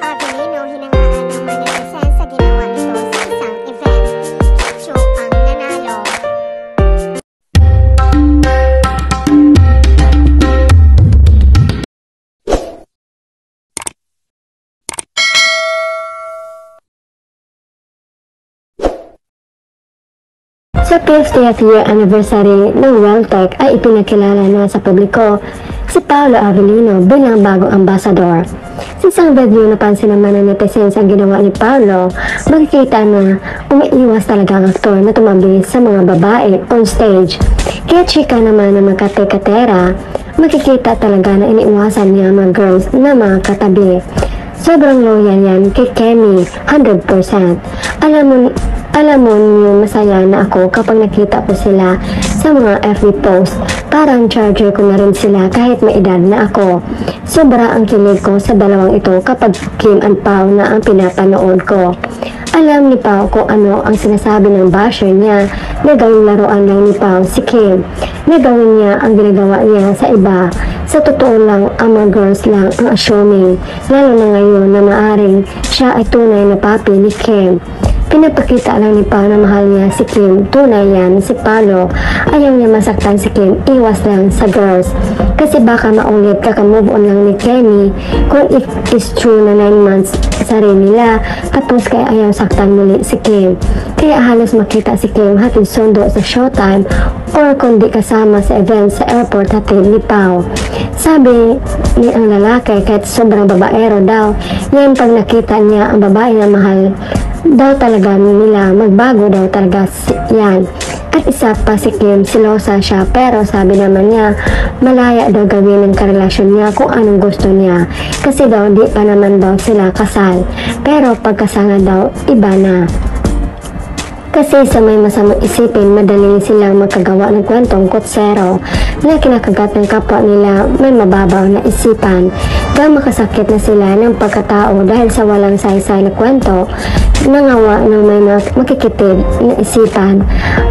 Avelino hinangaan ng mga netizen sa ginawa nito sa isang event. Chu ang nanalo. Sa 50th year anniversary ng Welltech ay ipinakilala na sa publiko si Paolo Avelino bilang bagong ambassador. Sa isang video napansin naman ng netizens ang ginawa ni Paolo, makikita na umiiwas talaga ang aktor na tumabi sa mga babae on stage. Kaya chika naman ng mga kate-katera, makikita talaga na iniiwasan niya mga girls na mga katabi. Sobrang loyal yan kay Kemi, 100%. Alam mo niyo masaya na ako kapag nakita ko sila sa mga FB post. Parang charger ko na rin sila kahit may edad na ako. Sobra ang kilig ko sa dalawang ito kapag Kim and Pao na ang pinapanood ko. Alam ni Pao kung ano ang sinasabi ng basher niya na gawing laruan lang ni Pao si Kim. Na gawin niya ang ginagawa niya sa iba. Sa totoo lang, ang mga girls lang ang assuming, lalo na ngayon na maaring siya ay tunay na papi ni Kim. Pinapakita lang ni Pao na mahal niya si Kim, tunay yan si Paolo. Ayaw niya masaktan si Kim, iwas lang sa girls. Kasi baka maulit kakamove on lang ni Kemi kung it is true na 9 months sa rin nila, tapos kaya ayaw saktan muli si Kim. Kaya halos makita si Kim hatid sundo sa showtime or kundi kasama sa event sa airport hatid ni Pao. Sabi ni ang lalaki kahit sobrang babaero daw, yan pag nakita niya ang babae na mahal daw talaga nila, magbago daw talaga yan. At isa pa si Kim, silosa siya pero sabi naman niya malaya daw gawin ang karelasyon niya kung anong gusto niya kasi daw di pa naman daw sila kasal, pero pagkasal na daw iba na. Kasi sa may masamang isipin, madali silang magkagawa ng kwentong kutsero na kinakagat ng kapwa nila may mababaw na isipan. Dahil makasakit na sila ng pagkatao dahil sa walang saysay na kwento, nangawa ng may makikitid na isipan.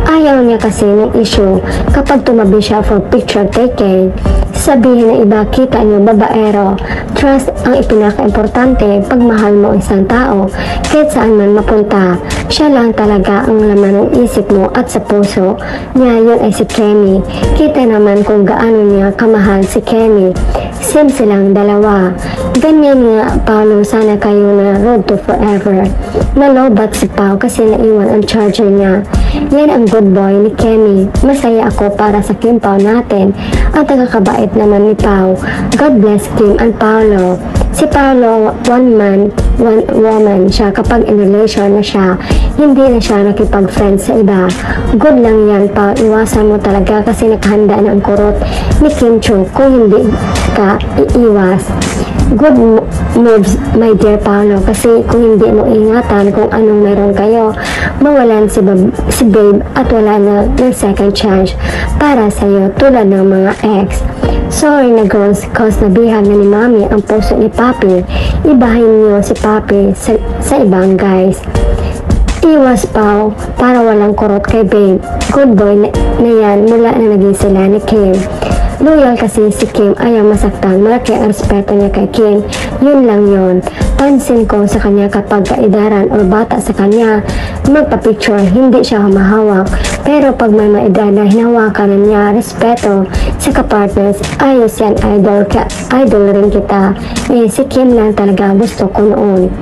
Ayaw niya kasi ng issue kapag tumabi siya for picture taking. Sabihin ng iba, kita niyo babaero. Trust ang ipinaka-importante pag mahal mo isang tao. Kahit saan man mapunta, siya lang talaga ang laman ng isip mo at sa puso niya. Yun ay si Kemi. Kita naman kung gaano niya kamahal si Kemi. Same silang dalawa. Ganyan nga, Paolo, sana kayo na road to forever. Nalobat si Pao kasi naiwan ang charger niya. Yan ang good boy ni Kemi. Masaya ako para sa Kim Pao natin at nakakabait naman ni Pao. God bless Kim and Paolo. Si Paolo, one man, one woman siya kapag in relation na siya. Hindi na siya nakipag-friend sa iba. Good lang yan, Pao. Iwasan mo talaga kasi nakahanda na ang kurot ni Kim Chu kung hindi ka iiwas. Good moves, my dear Paolo, kasi kung hindi mo ingatan kung anong meron kayo, mawalan si babe at wala na ng second chance para sa'yo tulad ng mga ex. Sorry na girls, cause nabihag na ni Mami ang puso ni Papi. Ibahin niyo si Papi sa ibang guys. Iwas Pao para walang kurot kay babe. Good boy na yan mula na naging sila ni Kim. Loyal kasi si Kim, ayaw masaktan. Malaki ang respeto niya kay Kim. Yun lang yun. Pansin ko sa kanya kapag kaidaran o bata sa kanya, magpa-picture, hindi siya humahawak. Pero pag may maedad na hinawakan na niya, respeto sa kapartners, ayos yan, idol. Idol rin kita. Si Kim lang talaga gusto ko noon.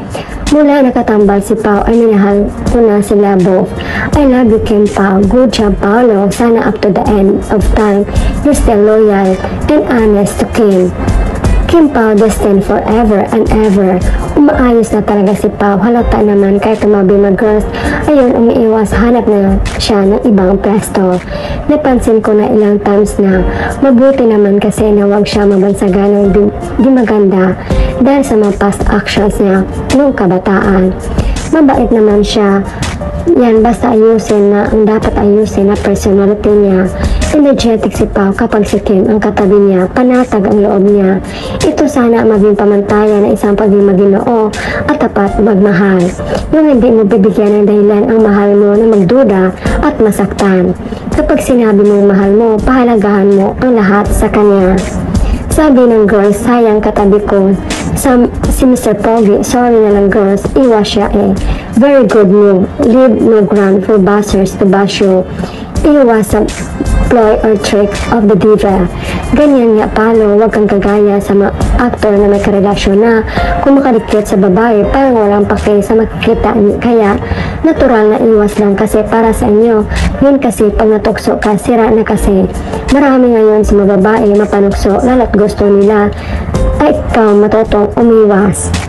Mula nakatambal si Pao ay minahal ko na sila both. I love you Kim Pao. Good job Paolo. Sana up to the end of time you're still loyal and honest to Kim. Kim Pao destined forever and ever. Umaayos na talaga si Pao. Halata naman kahit tumabi mag girls. Ayun, umiiwas. Hanap na siya ng ibang pwesto. Napansin ko na ilang times na mabuti naman kasi na wag siya mabansagan ng di maganda dahil sa mga past actions niya noong kabataan. Mabait naman siya. Yan, basta ayusin na ang dapat ayusin na personality niya. Energetic si Pao kapag si Kim ang katabi niya, panatag ang loob niya. Ito sana maging pamantayan na isang pagiging maginoo at tapat magmahal. Yung hindi mo bibigyan ng dahilan ang mahal mo na magduda at masaktan. Kapag sinabi mong mahal mo, pahalagahan mo ang lahat sa kanya. Sabi ng girls, sayang katabi ko. Si Mr. Pogi, sorry na lang girls, iwas siya eh. Very good move. Leave no ground for buzzers to bash you. Iwas sa ploy or trick of the diva. Ganyan nga palo, wag kang kagaya sa mga actor na may karelasyon na kung makadikit sa babae, parang walang pake sa makikita. Kaya, natural na iwas lang kasi para sa inyo. Yun kasi pag natukso ka, sira na kasi. Marami ngayon sa mga babae mapanukso, lalo't gusto nila ay ikaw matutong umiwas.